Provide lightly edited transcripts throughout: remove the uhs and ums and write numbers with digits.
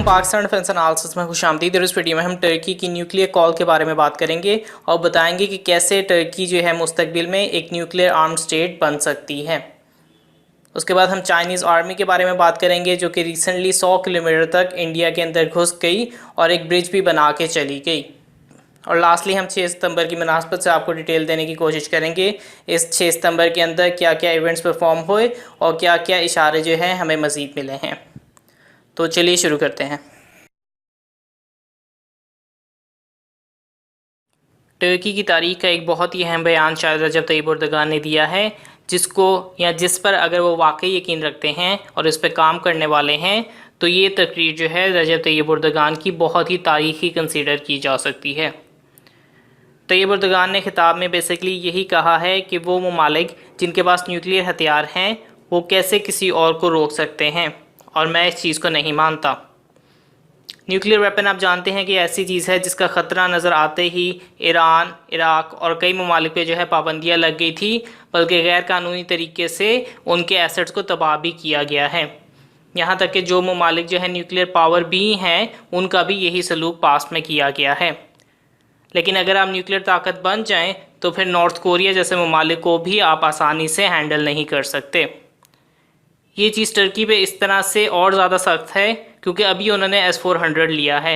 Pakistan defence analysis में खुशामदीद। इस video में हम टर्की की न्यूक्लियर कॉल के बारे में बात करेंगे और बताएंगे कि कैसे टर्की जो है मुस्तकबिल में एक न्यूक्लियर आर्म्ड स्टेट बन सकती है। उसके बाद हम चाइनीज़ आर्मी के बारे में बात करेंगे जो कि रिसेंटली 100 किलोमीटर तक इंडिया के अंदर घुस गई और एक ब्रिज भी बना के चली गई। और लास्टली हम 6 सितंबर की मुनासबत से आपको डिटेल देने की कोशिश करेंगे इस 6 सितंबर के अंदर क्या क्या इवेंट्स परफॉर्म हुए और क्या क्या इशारे जो हैं हमें मज़ीद मिले हैं। तो चलिए शुरू करते हैं। टर्की की तारीख का एक बहुत ही अहम बयान शायद रजब तैयब एर्दोगान ने दिया है, जिसको या जिस पर अगर वो वाकई यकीन रखते हैं और इस पर काम करने वाले हैं तो ये तकरीर जो है रजब तैयब एर्दोगान की बहुत ही तारीखी कंसीडर की जा सकती है। तैयब एर्दोगान ने खिताब में बेसिकली यही कहा है कि वो ममालिक जिनके पास न्यूक्लियर हथियार हैं वो कैसे किसी और को रोक सकते हैं, और मैं इस चीज़ को नहीं मानता। न्यूक्लियर वेपन आप जानते हैं कि ऐसी चीज़ है जिसका ख़तरा नज़र आते ही ईरान, इराक़ और कई ममालिक पे जो है पाबंदियाँ लग गई थी, बल्कि गैर कानूनी तरीके से उनके एसेट्स को तबाह भी किया गया है। यहाँ तक कि जो ममालिक जो है न्यूक्लियर पावर भी हैं उनका भी यही सलूक पास्ट में किया गया है। लेकिन अगर आप न्यूक्लियर ताकत बन जाएँ तो फिर नॉर्थ कोरिया जैसे ममालिक को भी आप आसानी से हैंडल नहीं कर सकते। ये चीज़ टर्की पे इस तरह से और ज़्यादा सख्त है क्योंकि अभी उन्होंने S-400 लिया है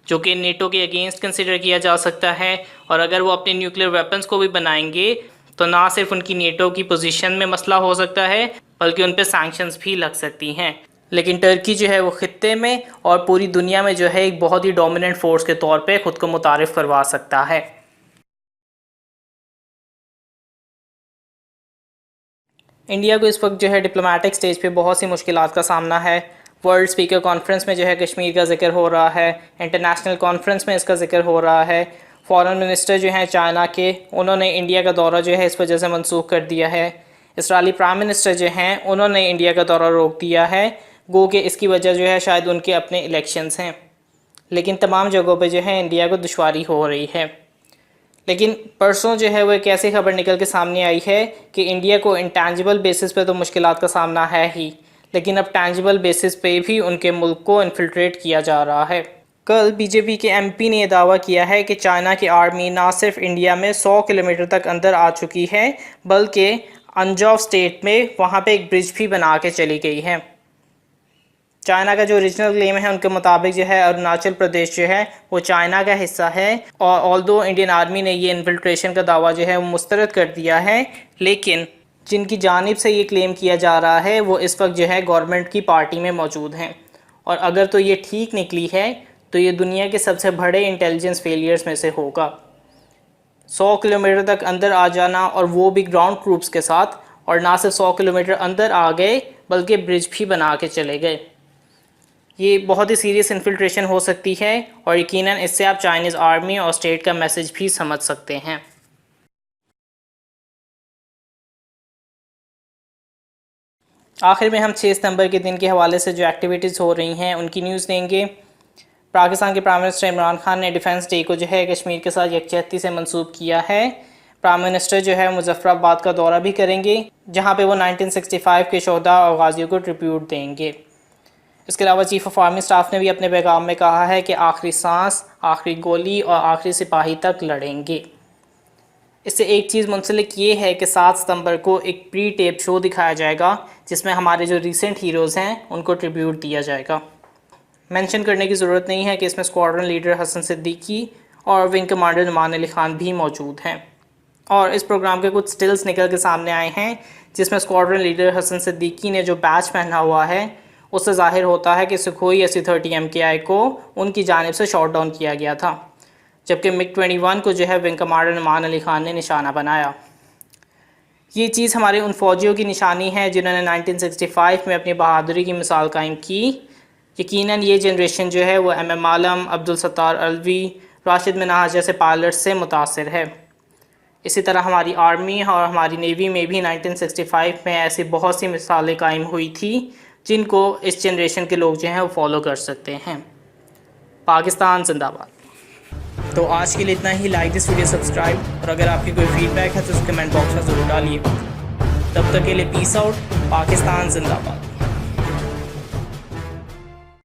जो कि नेटो के अगेंस्ट कंसिडर किया जा सकता है, और अगर वो अपने न्यूक्लियर वेपन्स को भी बनाएंगे तो ना सिर्फ उनकी नेटो की पोजीशन में मसला हो सकता है बल्कि उन पर सैंक्शंस भी लग सकती हैं। लेकिन टर्की जो है वो ख़ित्ते में और पूरी दुनिया में जो है एक बहुत ही डोमिनेंट फोर्स के तौर पर ख़ुद को मुतारिफ़ करवा सकता है। इंडिया को इस वक्त जो है डिप्लोमेटिक स्टेज पे बहुत सी मुश्किलात का सामना है। वर्ल्ड स्पीकर कॉन्फ्रेंस में जो है कश्मीर का जिक्र हो रहा है, इंटरनेशनल कॉन्फ्रेंस में इसका जिक्र हो रहा है। फॉरेन मिनिस्टर जो हैं चाइना के, उन्होंने इंडिया का दौरा जो है इस वजह से मनसूख कर दिया है। इसराइली प्राइम मिनिस्टर जो हैं उन्होंने इंडिया का दौरा रोक दिया है, गो कि इसकी वजह जो है शायद उनके अपने इलेक्शंस हैं। लेकिन तमाम जगहों पर जो है इंडिया को दुश्वारी हो रही है। लेकिन परसों जो है वो एक ऐसी खबर निकल के सामने आई है कि इंडिया को इंटेंजिबल बेसिस पे तो मुश्किलात का सामना है ही, लेकिन अब टेंजिबल बेसिस पे भी उनके मुल्क को इन्फिल्ट्रेट किया जा रहा है। कल बीजेपी के एमपी ने यह दावा किया है कि चाइना की आर्मी ना सिर्फ इंडिया में 100 किलोमीटर तक अंदर आ चुकी है बल्कि अंजॉव स्टेट में वहाँ पे एक ब्रिज भी बना के चली गई है। चाइना का जो ओरिजिनल क्लेम है उनके मुताबिक जो है अरुणाचल प्रदेश जो है वो चाइना का हिस्सा है, और ऑल्दो इंडियन आर्मी ने ये इन्फिल्ट्रेशन का दावा जो है वो मुस्तरद कर दिया है, लेकिन जिनकी जानिब से ये क्लेम किया जा रहा है वो इस वक्त जो है गवर्नमेंट की पार्टी में मौजूद हैं। और अगर तो ये ठीक निकली है तो ये दुनिया के सबसे बड़े इंटेलिजेंस फेलियर्स में से होगा। 100 किलोमीटर तक अंदर आ जाना और वो भी ग्राउंड ट्रूप्स के साथ, और ना सिर्फ 100 किलोमीटर अंदर आ गए बल्कि ब्रिज भी बना के चले गए। ये बहुत ही सीरियस इन्फिल्ट्रेशन हो सकती है और यकीनन इससे आप चाइनीज़ आर्मी और स्टेट का मैसेज भी समझ सकते हैं। आखिर में हम 6 सितंबर के दिन के हवाले से जो एक्टिविटीज़ हो रही हैं उनकी न्यूज़ देंगे। पाकिस्तान के प्राइम मिनिस्टर इमरान खान ने डिफेंस डे को जो है कश्मीर के साथ यकजहती से मंसूब किया है। प्राइम मिनिस्टर जो है मुजफ्फराबाद का दौरा भी करेंगे जहाँ पे वो 1965 के शोहदा और गाजियों को ट्रिब्यूट देंगे। इसके अलावा चीफ़ ऑफ आर्मी स्टाफ ने भी अपने पैगाम में कहा है कि आखिरी सांस, आखिरी गोली और आखिरी सिपाही तक लड़ेंगे। इससे एक चीज़ मुंसलिक ये है कि 7 सितंबर को एक प्री टेप शो दिखाया जाएगा जिसमें हमारे जो रीसेंट हीरोज़ हैं उनको ट्रिब्यूट दिया जाएगा। मेंशन करने की ज़रूरत नहीं है कि इसमें स्क्वाड्रन लीडर हसन सिद्दीकी और विंग कमांडर नुमान अली खान भी मौजूद हैं। और इस प्रोग्राम के कुछ स्टिल्स निकल के सामने आए हैं जिसमें स्क्वाड्रन लीडर हसन सिद्दीकी ने जो बैच पहना हुआ है उससे ज़ाहिर होता है कि सुखोई SU-30 MKI को उनकी जानिब से शॉट डाउन किया गया था, जबकि MiG-21 को जो है विंग कमांडर नुमान अली खान ने निशाना बनाया। ये चीज़ हमारे उन फ़ौजियों की निशानी है जिन्होंने 1965 में अपनी बहादुरी की मिसाल कायम की। यकीनन ये जनरेशन जो है वो MM आलम, अब्दुल सत्तार अलवी, राशिद मिन्हाज जैसे पायलट से मुतासिर है। इसी तरह हमारी आर्मी और हमारी नेवी में भी 1965 में ऐसी बहुत सी मिसालें कायम हुई थी जिनको इस जनरेशन के लोग जो हैं वो फॉलो कर सकते हैं। पाकिस्तान जिंदाबाद। तो आज के लिए इतना ही। लाइक दिस वीडियो, सब्सक्राइब, और अगर आपकी कोई फीडबैक है तो उस कमेंट बॉक्स में ज़रूर डालिए। तब तक के लिए पीस आउट। पाकिस्तान जिंदाबाद।